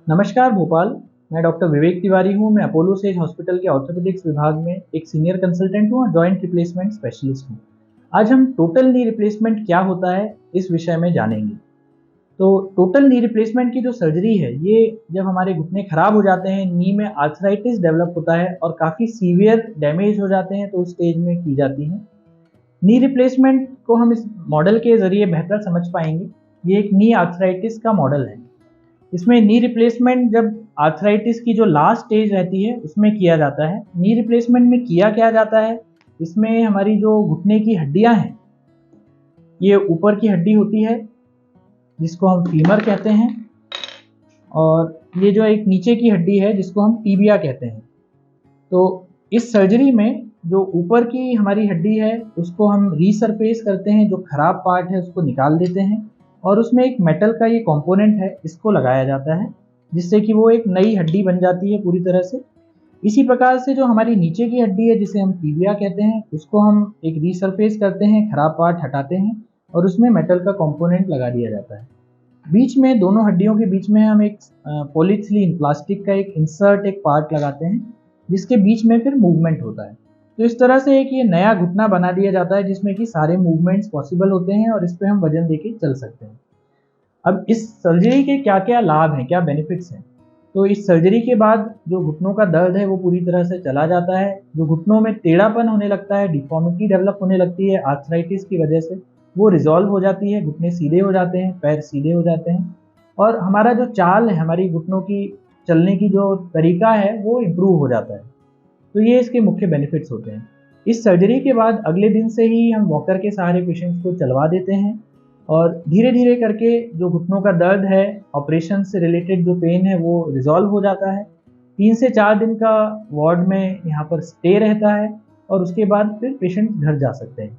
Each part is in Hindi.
नमस्कार भोपाल। मैं डॉक्टर विवेक तिवारी हूँ। मैं अपोलो सेज हॉस्पिटल के ऑर्थोपेडिक्स विभाग में एक सीनियर कंसल्टेंट हूँ और जॉइंट रिप्लेसमेंट स्पेशलिस्ट हूँ। आज हम टोटल नी रिप्लेसमेंट क्या होता है इस विषय में जानेंगे। तो टोटल नी रिप्लेसमेंट की जो सर्जरी है, ये जब हमारे घुटने खराब हो जाते हैं, नी में आर्थराइटिस डेवलप होता है और काफ़ी सीवियर डैमेज हो जाते हैं, तो उस स्टेज में की जाती है। नी रिप्लेसमेंट को हम इस मॉडल के ज़रिए बेहतर समझ पाएंगे। ये एक नी आर्थराइटिस का मॉडल है। इसमें नी रिप्लेसमेंट जब आर्थराइटिस की जो लास्ट स्टेज रहती है उसमें किया जाता है। नी रिप्लेसमेंट में किया क्या जाता है, इसमें हमारी जो घुटने की हड्डियां हैं, ये ऊपर की हड्डी होती है जिसको हम फीमर कहते हैं, और ये जो एक नीचे की हड्डी है जिसको हम टीबिया कहते हैं। तो इस सर्जरी में जो ऊपर की हमारी हड्डी है उसको हम रीसरफेस करते हैं, जो खराब पार्ट है उसको निकाल देते हैं और उसमें एक मेटल का ये कंपोनेंट है, इसको लगाया जाता है, जिससे कि वो एक नई हड्डी बन जाती है पूरी तरह से। इसी प्रकार से जो हमारी नीचे की हड्डी है जिसे हम टीबिया कहते हैं, उसको हम एक रीसरफेस करते हैं, खराब पार्ट हटाते हैं और उसमें मेटल का कंपोनेंट लगा दिया जाता है। बीच में दोनों हड्डियों के बीच में हम एक पॉलीथिलीन प्लास्टिक का एक इंसर्ट, एक पार्ट लगाते हैं जिसके बीच में फिर मूवमेंट होता है। तो इस तरह से एक ये नया घुटना बना दिया जाता है जिसमें कि सारे मूवमेंट्स पॉसिबल होते हैं और इस पे हम वजन देके चल सकते हैं। अब इस सर्जरी के क्या क्या लाभ हैं, क्या बेनिफिट्स हैं। तो इस सर्जरी के बाद जो घुटनों का दर्द है वो पूरी तरह से चला जाता है। जो घुटनों में टेढ़ापन होने लगता है, डिफॉर्मिटी डेवलप होने लगती है आर्थराइटिस की वजह से, वो रिजॉल्व हो जाती है। घुटने सीधे हो जाते हैं, पैर सीधे हो जाते हैं और हमारा जो चाल है, हमारी घुटनों की चलने की जो तरीका है वो इम्प्रूव हो जाता है। तो ये इसके मुख्य बेनिफिट्स होते हैं। इस सर्जरी के बाद अगले दिन से ही हम वॉकर के सहारे पेशेंट्स को चलवा देते हैं और धीरे धीरे करके जो घुटनों का दर्द है, ऑपरेशन से रिलेटेड जो पेन है, वो रिजॉल्व हो जाता है। 3 से 4 दिन का वार्ड में यहाँ पर स्टे रहता है और उसके बाद फिर पेशेंट घर जा सकते हैं।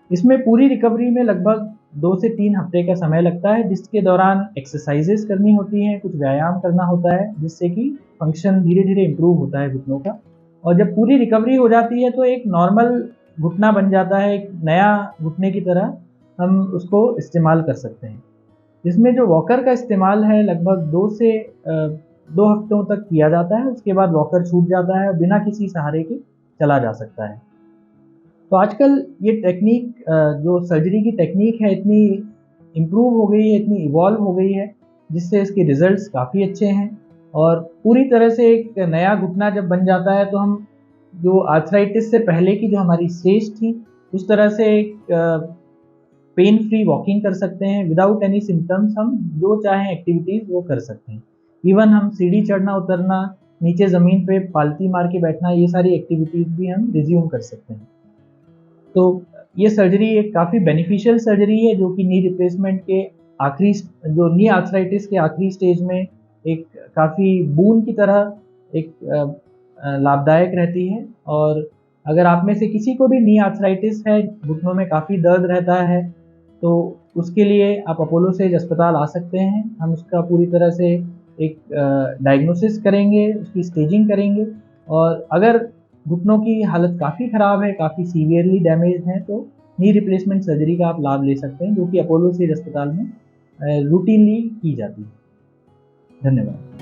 इसमें पूरी रिकवरी में लगभग 2 से 3 हफ्ते का समय लगता है, जिसके दौरान एक्सरसाइजेस करनी होती हैं, कुछ व्यायाम करना होता है, जिससे कि फंक्शन धीरे धीरे इम्प्रूव होता है घुटनों का। और जब पूरी रिकवरी हो जाती है तो एक नॉर्मल घुटना बन जाता है, एक नया घुटने की तरह हम उसको इस्तेमाल कर सकते हैं। इसमें जो वॉकर का इस्तेमाल है लगभग 2 हफ्तों तक किया जाता है, उसके बाद वॉकर छूट जाता है और बिना किसी सहारे के चला जा सकता है। तो आजकल ये टेक्निक, जो सर्जरी की टेक्निक है, इतनी इम्प्रूव हो गई है, इतनी इवॉल्व हो गई है, जिससे इसके रिजल्ट्स काफ़ी अच्छे हैं। और पूरी तरह से एक नया घुटना जब बन जाता है तो हम जो आर्थराइटिस से पहले की जो हमारी स्टेज थी, उस तरह से एक पेन फ्री वॉकिंग कर सकते हैं। विदाउट एनी सिम्टम्स हम जो चाहें एक्टिविटीज़ वो कर सकते हैं। इवन हम सीढ़ी चढ़ना उतरना, नीचे ज़मीन पे पालती मार के बैठना, ये सारी एक्टिविटीज़ भी हम रिज्यूम कर सकते हैं। तो ये सर्जरी एक काफ़ी बेनिफिशियल सर्जरी है जो कि नी रिप्लेसमेंट के आखिरी, जो नी आर्थराइटिस के आखिरी स्टेज में एक काफ़ी बून की तरह एक लाभदायक रहती है। और अगर आप में से किसी को भी नी आर्थराइटिस है, घुटनों में काफ़ी दर्द रहता है, तो उसके लिए आप अपोलो सेज अस्पताल आ सकते हैं। हम उसका पूरी तरह से एक डायग्नोसिस करेंगे, उसकी स्टेजिंग करेंगे और अगर घुटनों की हालत काफ़ी ख़राब है, काफ़ी सीवियरली डैमेज्ड है, तो नी रिप्लेसमेंट सर्जरी का आप लाभ ले सकते हैं, जो कि अपोलो सेज अस्पताल में रूटीनली की जाती है। धन्यवाद।